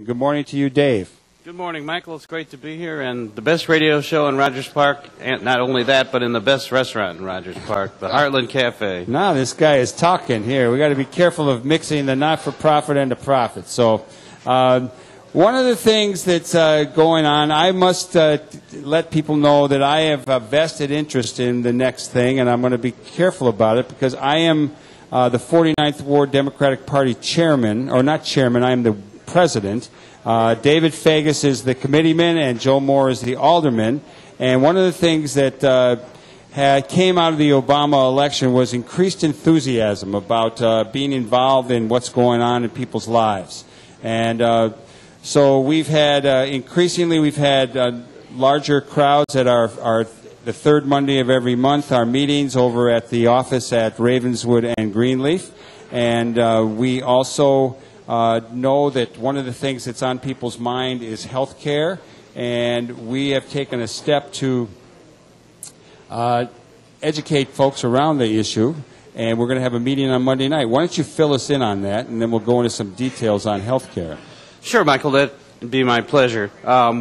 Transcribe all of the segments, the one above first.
Good morning to you, Dave. Good morning, Michael. It's great to be here, and the best radio show in Rogers Park, and not only that, but in the best restaurant in Rogers Park, the Heartland Cafe. Now this guy is talking here. We got to be careful of mixing the not-for-profit and the profit. So one of the things that's going on, I must let people know that I have a vested interest in the next thing, and I'm going to be careful about it because I am the 49th Ward Democratic Party chairman, or not chairman, I am the president. David Fagus is the committeeman, and Joe Moore is the alderman. And one of the things that came out of the Obama election was increased enthusiasm about being involved in what's going on in people's lives. And so we've had, increasingly, we've had larger crowds at the third Monday of every month, our meetings over at the office at Ravenswood and Greenleaf. And we also know that one of the things that's on people's mind is health care, and we have taken a step to educate folks around the issue, and we're going to have a meeting on Monday night. Why don't you fill us in on that, and then we'll go into some details on health care. Sure, Michael, that'd be my pleasure.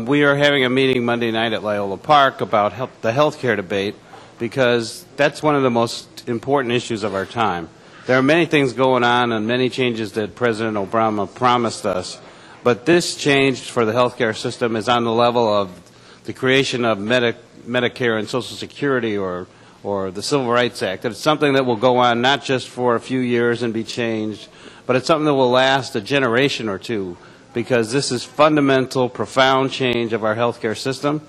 We are having a meeting Monday night at Loyola Park about the health care debate, because that's one of the most important issues of our time. There are many things going on and many changes that President Obama promised us, but this change for the healthcare system is on the level of the creation of Medicare and Social Security or the Civil Rights Act. It's something that will go on not just for a few years and be changed, but it's something that will last a generation or two, because this is fundamental, profound change of our healthcare system,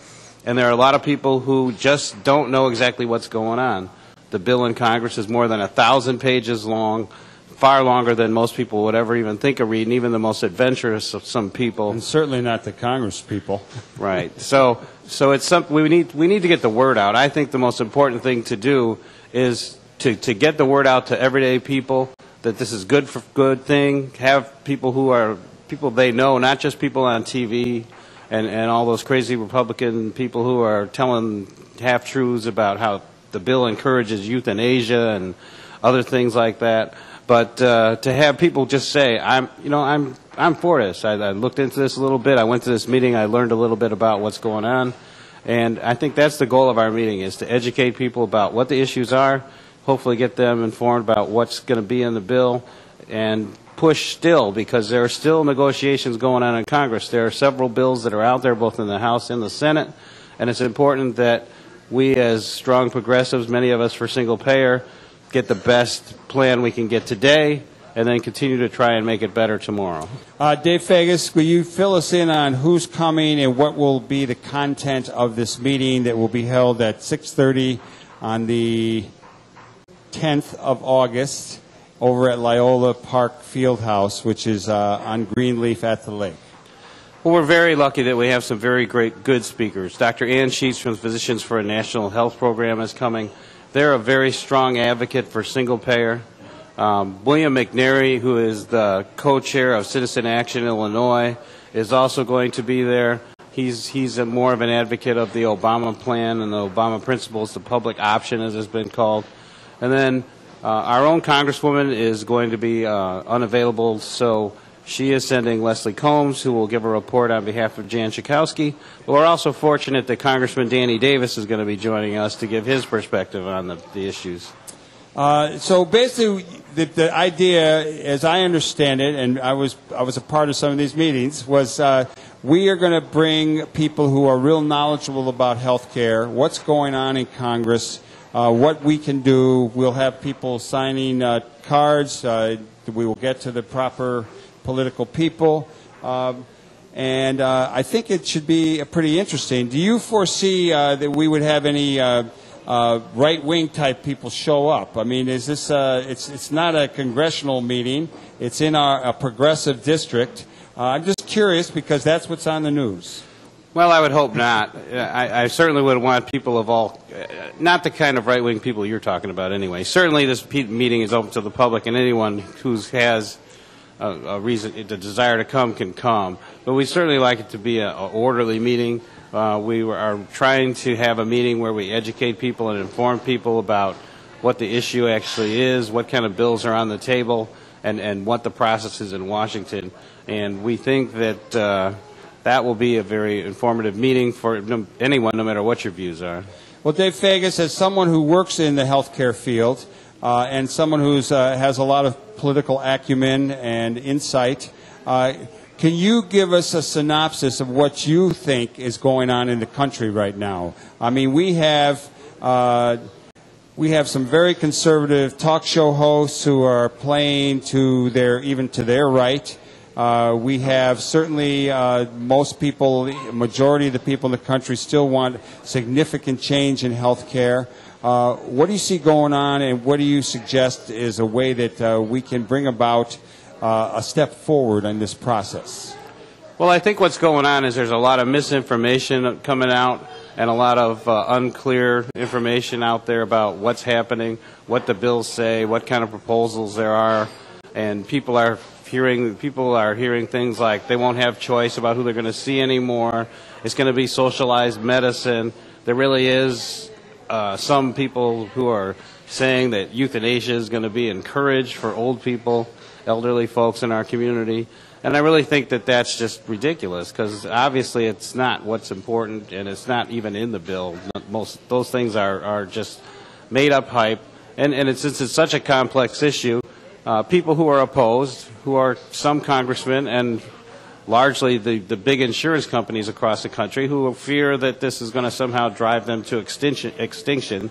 and there are a lot of people who just don't know exactly what's going on. The bill in Congress is more than 1,000 pages long, far longer than most people would ever even think of reading, even the most adventurous of some people. And certainly not the Congress people. Right. So it's something we need to get the word out. I think the most important thing to do is to get the word out to everyday people that this is good thing. Have people who are people they know, not just people on TV and all those crazy Republican people who are telling half truths about how the bill encourages euthanasia and other things like that, but to have people just say, I'm for this. I looked into this a little bit. I went to this meeting. I learned a little bit about what's going on, and I think that's the goal of our meeting, is to educate people about what the issues are, hopefully get them informed about what's going to be in the bill, and push still, because there are still negotiations going on in Congress. There are several bills that are out there, both in the House and the Senate, and it's important that we, as strong progressives, many of us for single payer, get the best plan we can get today and then continue to try and make it better tomorrow. Dave Fagus, will you fill us in on who's coming and what will be the content of this meeting that will be held at 6:30 on the 10th of August over at Loyola Park Fieldhouse, which is on Greenleaf at the lake? Well, we're very lucky that we have some very good speakers. Dr. Ann Sheets from Physicians for a National Health Program is coming. They're a very strong advocate for single payer. William McNary, who is the co-chair of Citizen Action Illinois, is also going to be there. He's more of an advocate of the Obama plan and the Obama principles, the public option, as it's been called. And then our own Congresswoman is going to be unavailable, so she is sending Leslie Combs, who will give a report on behalf of Jan Schakowsky. But we're also fortunate that Congressman Danny Davis is going to be joining us to give his perspective on the issues. So basically, the idea, as I understand it, and I was a part of some of these meetings, was we are going to bring people who are real knowledgeable about health care, what's going on in Congress, what we can do. We'll have people signing cards. We will get to the proper political people, and I think it should be pretty interesting. Do you foresee that we would have any right-wing type people show up? I mean, is this it's not a congressional meeting. It's in a progressive district. I'm just curious because that's what's on the news. Well, I would hope not. I certainly would want people of all, not the kind of right-wing people you're talking about anyway. Certainly this meeting is open to the public, and anyone who has a reason, the desire to come can come. But we certainly like it to be an orderly meeting. We are trying to have a meeting where we educate people and inform people about what the issue actually is, what kind of bills are on the table, and what the process is in Washington. And we think that that will be a very informative meeting for anyone, no matter what your views are. Well, Dave Fagus, as someone who works in the healthcare field and someone who has a lot of political acumen and insight, can you give us a synopsis of what you think is going on in the country right now? I mean, we have some very conservative talk show hosts who are playing to their right. We have certainly most people, majority of the people in the country still want significant change in health care. What do you see going on, and what do you suggest is a way that we can bring about a step forward in this process? Well, I think what's going on is there's a lot of misinformation coming out and a lot of unclear information out there about what's happening, what the bills say, what kind of proposals there are, and people are hearing things like they won't have choice about who they're going to see anymore. It's going to be socialized medicine. There really is some people who are saying that euthanasia is going to be encouraged for old people, elderly folks in our community. And I really think that that's just ridiculous, because obviously it's not what's important, and it's not even in the bill. Most those things are just made-up hype. And since it's such a complex issue, people who are opposed, who are some congressmen and largely the big insurance companies across the country who fear that this is going to somehow drive them to extinction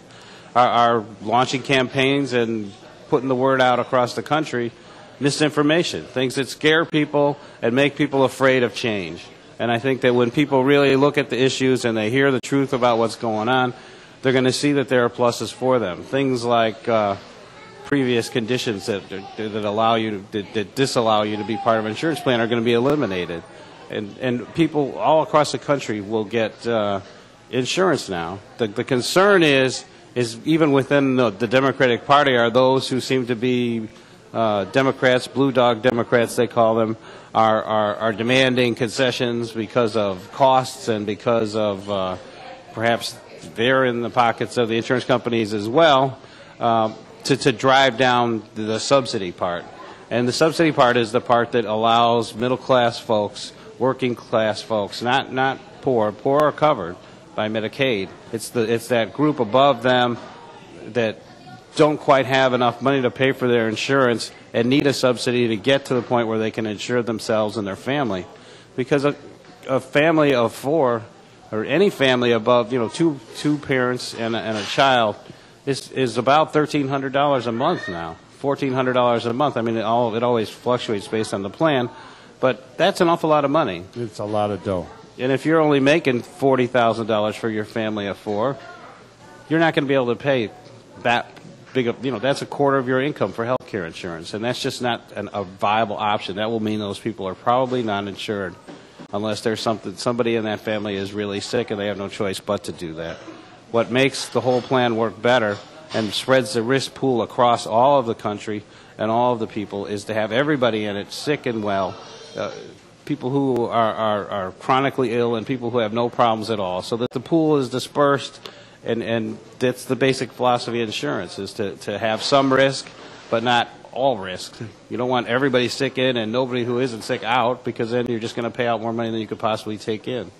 are launching campaigns and putting the word out across the country, misinformation, things that scare people and make people afraid of change. And I think that when people really look at the issues and they hear the truth about what's going on, they're going to see that there are pluses for them. Things like previous conditions that allow you that disallow you to be part of an insurance plan are going to be eliminated, and people all across the country will get insurance now. The concern is even within the Democratic Party are those who seem to be Democrats, blue dog Democrats they call them, are demanding concessions because of costs and because of perhaps they're in the pockets of the insurance companies as well. To drive down the subsidy part. And the subsidy part is the part that allows middle-class folks, working-class folks, not poor. Poor are covered by Medicaid. It's that group above them that don't quite have enough money to pay for their insurance and need a subsidy to get to the point where they can insure themselves and their family. Because a family of four, or any family above, two parents and a child, is about $1,300 a month now, $1,400 a month. I mean, it always fluctuates based on the plan, but that's an awful lot of money. It's a lot of dough. And if you're only making $40,000 for your family of four, you're not going to be able to pay that big of, that's a quarter of your income for health care insurance, and that's just not a viable option. That will mean those people are probably not insured unless there's somebody in that family is really sick and they have no choice but to do that. What makes the whole plan work better and spreads the risk pool across all of the country and all of the people is to have everybody in it, sick and well, people who are chronically ill and people who have no problems at all, so that the pool is dispersed. And that's the basic philosophy of insurance, is to have some risk, but not all risk. You don't want everybody sick in and nobody who isn't sick out, because then you're just going to pay out more money than you could possibly take in.